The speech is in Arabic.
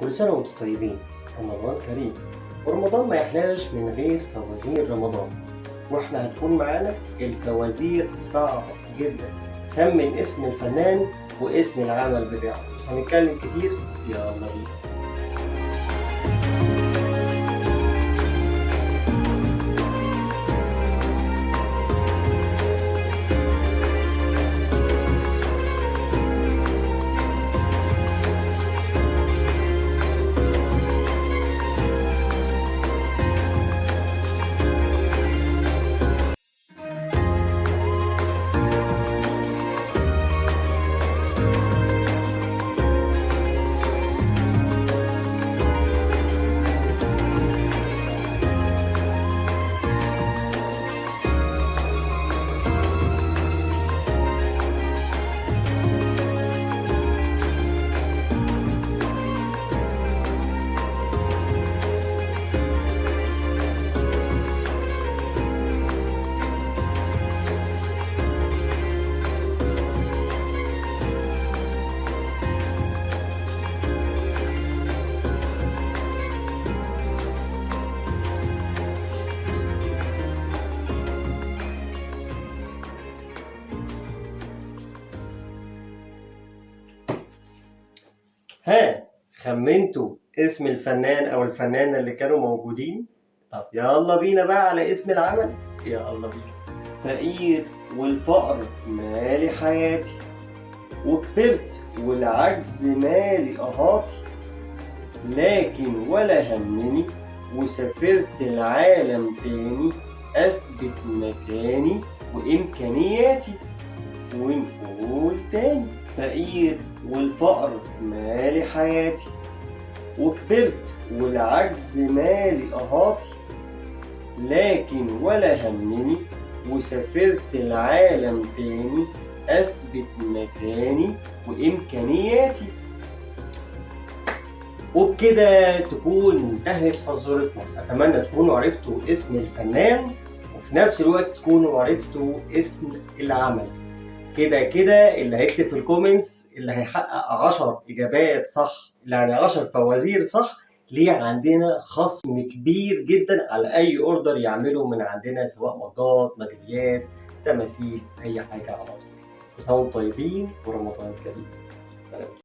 كل سنة وانتم طيبين. رمضان كريم، ورمضان ما يحلاش من غير فوازير رمضان، واحنا هتكون معانا الفوازير صعبة جدا. خمن اسم الفنان واسم العمل بتاعه. هنتكلم كتير، يلا بينا. ها، خمنتوا اسم الفنان او الفنانة اللي كانوا موجودين؟ طب يلا بينا بقى على اسم العمل. يلا بينا. فقير والفقر مالي حياتي، وكبرت والعجز مالي قهاتي، لكن ولا همني وسافرت العالم تاني، اثبت مكاني وامكانياتي. ونقول تاني: فقير والفقر مالي حياتي، وكبرت والعجز مالي قهاتي، لكن ولا همني وسافرت العالم تاني، اثبت مكاني وامكانياتي. وبكده تكون انتهت فزورتنا. اتمنى تكونوا عرفتوا اسم الفنان، وفي نفس الوقت تكونوا عرفتوا اسم العمل. كده اللي هيكتب في الكومنتس اللي هيحقق 10 اجابات صح، يعني 10 فوازير صح، ليه عندنا خصم كبير جدا على اي اوردر يعمله من عندنا، سواء مجات، ميداليات، تماثيل، اي حاجه على طول. كل سنه وانتم طيبين ورمضان كريم. سلام.